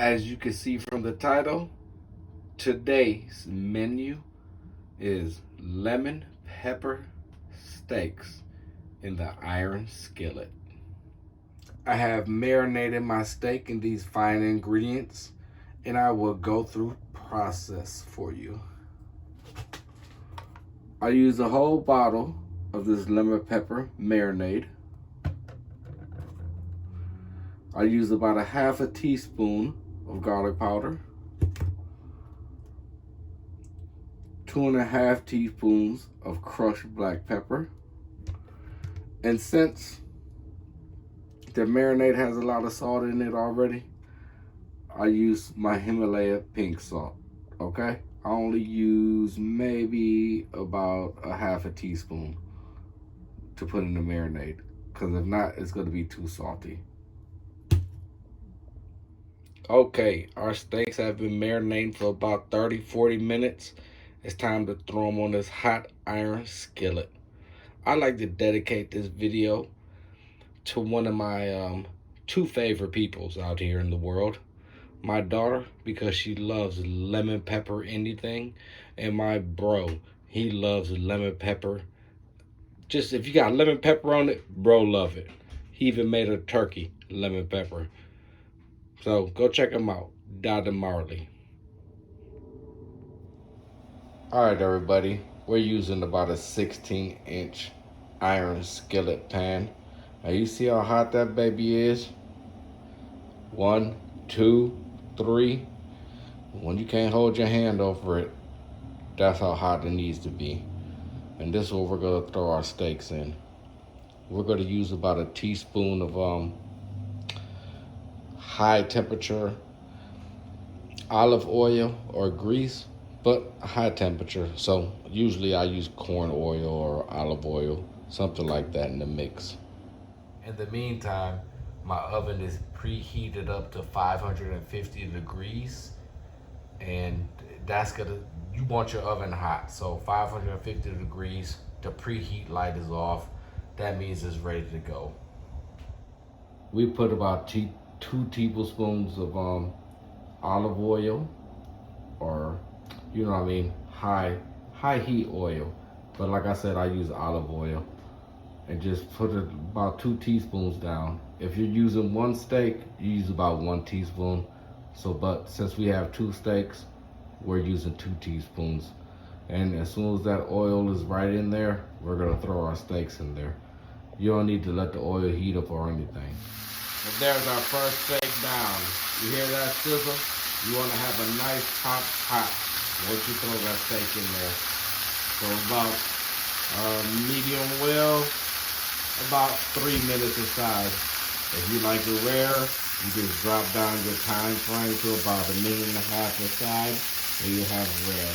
As you can see from the title, today's menu is lemon pepper steaks in the iron skillet. I have marinated my steak in these fine ingredients, and I will go through process for you. I use a whole bottle of this lemon pepper marinade. I use about a half a teaspoon of garlic powder, 2.5 teaspoons of crushed black pepper, and since the marinade has a lot of salt in it already, I use my Himalaya pink salt, okay? I only use maybe about a half a teaspoon to put in the marinade, because if not, it's gonna be too salty. Okay, our steaks have been marinating for about 30-40 minutes. It's time to throw them on this hot iron skillet. I like to dedicate this video to one of my two favorite peoples out here in the world. My daughter, because she loves lemon pepper anything, and my bro, he loves lemon pepper. Just if you got lemon pepper on it, bro love it. He even made a turkey lemon pepper. So go check him out, Dada Marley. All right, everybody, we're using about a 16-inch iron skillet pan. Now you see how hot that baby is? 1, 2, 3. When you can't hold your hand over it, that's how hot it needs to be. And this is where we're gonna throw our steaks in. We're gonna use about a teaspoon of high temperature olive oil or grease, but high temperature. So usually I use corn oil or olive oil, something like that in the mix. In the meantime, my oven is preheated up to 550 degrees, and you want your oven hot. So 550 degrees, the preheat light is off. That means it's ready to go. We put about 2 tablespoons of olive oil, or you know what I mean, high heat oil. But like I said, I use olive oil, and just put about 2 teaspoons down. If you're using one steak, you use about 1 teaspoon. But since we have 2 steaks, we're using 2 teaspoons. And as soon as that oil is right in there, we're gonna throw our steaks in there. You don't need to let the oil heat up or anything. And there's our first steak down. You hear that sizzle? You wanna have a nice hot once you throw that steak in there. So about medium well, about 3 minutes aside. If you like it rare, you just drop down your time frame to about 1.5 minutes aside, and you have rare.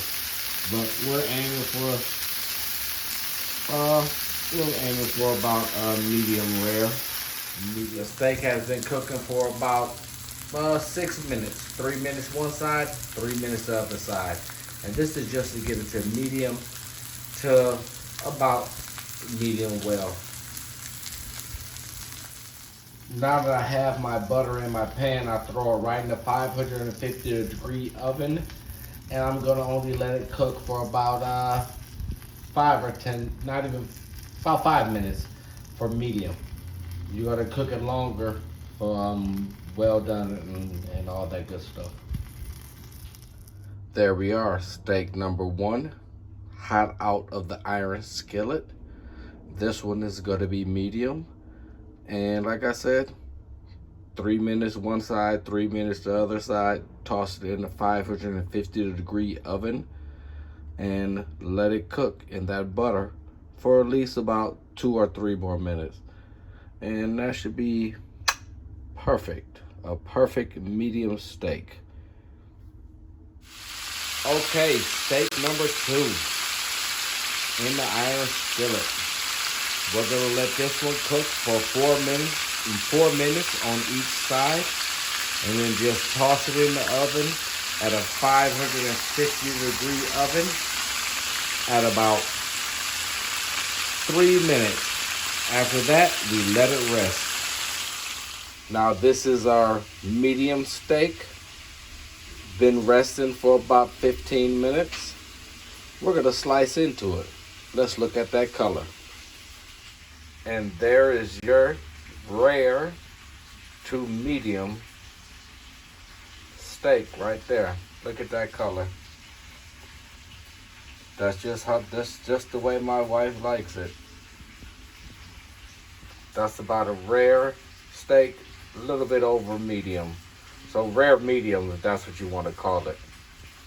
But we're aiming for about medium rare. The steak has been cooking for about 6 minutes. 3 minutes one side, 3 minutes the other side. And this is just to get it to medium to about medium well. Now that I have my butter in my pan, I throw it right in the 550 degree oven, and I'm gonna only let it cook for about 5 or 10, not even, about 5 minutes for medium. You gotta cook it longer for well done and all that good stuff. There we are, steak number 1, hot out of the iron skillet. This one is gonna be medium. And like I said, 3 minutes one side, 3 minutes the other side. Toss it in the 550 degree oven and let it cook in that butter for at least about 2 or 3 more minutes. And that should be perfect, a perfect medium steak. Okay, steak number 2 in the iron skillet. We're gonna let this one cook for 4 minutes on each side, and then just toss it in the oven at a 550 degree oven at about 3 minutes. After that, we let it rest. Now this is our medium steak. been resting for about 15 minutes. We're gonna slice into it. Let's look at that color. And there is your rare to medium steak right there. Look at that color. That's just the way my wife likes it. That's about a rare steak, a little bit over medium. So rare medium, if that's what you want to call it.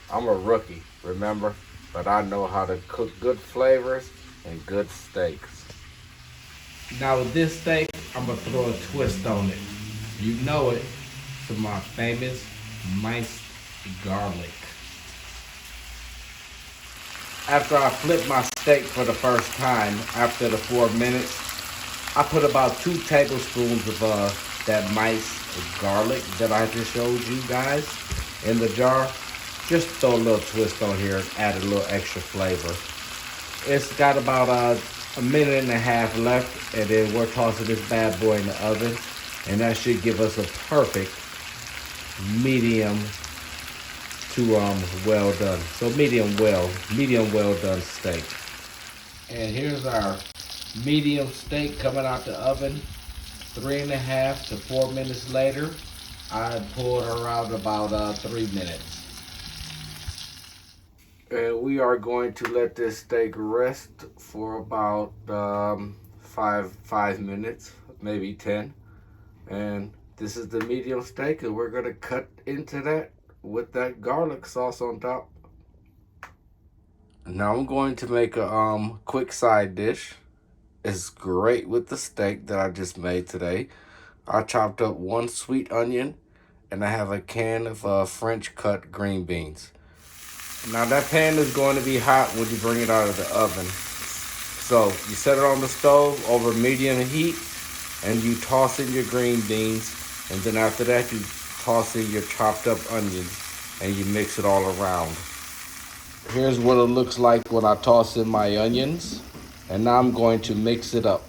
I'm a rookie, remember? But I know how to cook good flavors and good steaks. Now with this steak, I'm gonna throw a twist on it. You know it, to my famous minced garlic. After I flip my steak for the first time, after the 4 minutes, I put about 2 tablespoons of that minced garlic that I just showed you guys in the jar. Just throw a little twist on here and add a little extra flavor. It's got about a minute and a half left, and then we're tossing this bad boy in the oven, and that should give us a perfect medium to well done. So medium well done steak. And here's our medium steak coming out the oven. 3.5 to 4 minutes later, I pulled her out about 3 minutes. And we are going to let this steak rest for about 5 minutes, maybe 10. And this is the medium steak, and we're gonna cut into that with that garlic sauce on top. Now I'm going to make a quick side dish. It's great with the steak that I just made today. I chopped up 1 sweet onion, and I have a can of French cut green beans. Now that pan is going to be hot when you bring it out of the oven. So you set it on the stove over medium heat, and you toss in your green beans, and then after that you toss in your chopped up onions, and you mix it all around. Here's what it looks like when I toss in my onions, and now I'm going to mix it up.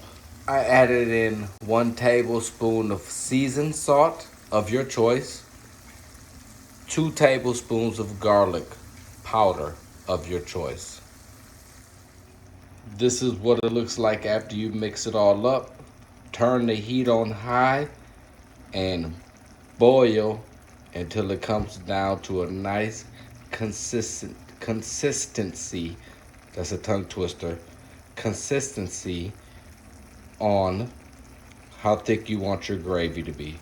I added in 1 tablespoon of seasoned salt of your choice, 2 tablespoons of garlic powder of your choice. This is what it looks like after you mix it all up. Turn the heat on high and boil until it comes down to a nice consistency. That's a tongue twister. Consistency on how thick you want your gravy to be.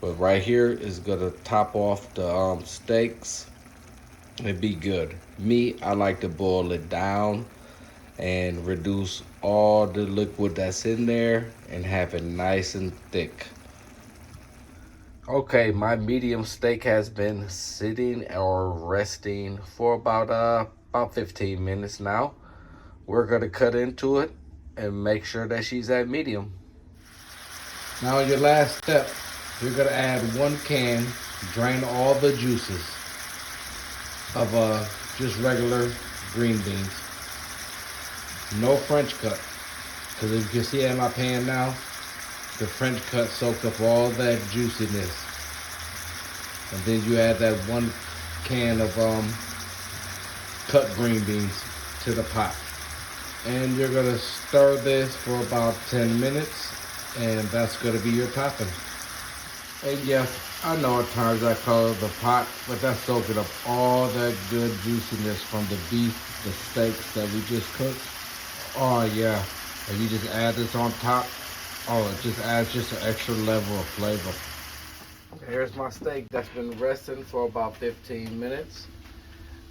But right here is gonna top off the steaks and be good. Me, I like to boil it down and reduce all the liquid that's in there and have it nice and thick. Okay, my medium steak has been sitting or resting for about 15 minutes now. We're gonna cut into it and make sure that she's at medium. Now your last step, you're gonna add 1 can, drain all the juices of just regular green beans. No French cut, because if you can see in my pan now, the French cut soaked up all that juiciness. And then you add that 1 can of cut green beans to the pot. And you're gonna stir this for about 10 minutes, and that's gonna be your topping. And yes, I know at times I call it the pot, but that's soaking up all that good juiciness from the beef, the steaks that we just cooked. Oh yeah, if you just add this on top, oh, it just adds just an extra level of flavor. Here's my steak that's been resting for about 15 minutes.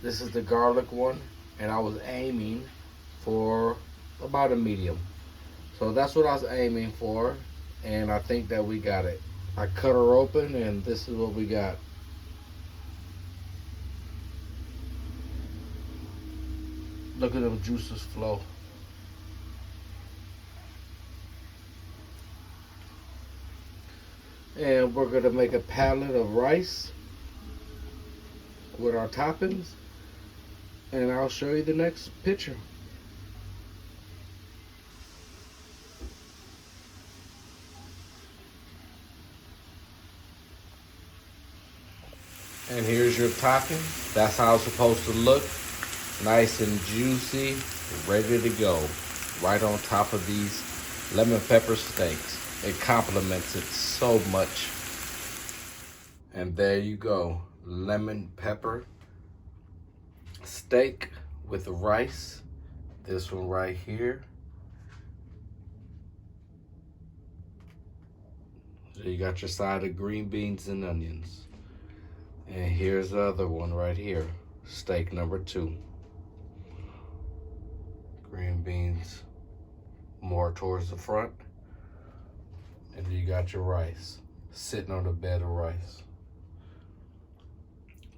This is the garlic one, and I was aiming for about a medium. So that's what I was aiming for, and I think that we got it. I cut her open, and this is what we got. Look at them juices flow. And we're gonna make a palette of rice with our toppings, and I'll show you the next picture. And here's your topping. That's how it's supposed to look. Nice and juicy, ready to go. Right on top of these lemon pepper steaks. It complements it so much. And there you go. Lemon pepper steak with rice. This one right here. So you got your side of green beans and onions. And here's the other one right here. Steak number 2. Green beans more towards the front. And you got your rice sitting on a bed of rice.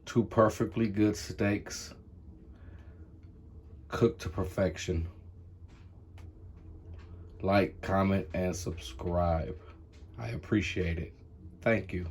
2 perfectly good steaks, cooked to perfection. Like, comment, and subscribe. I appreciate it. Thank you.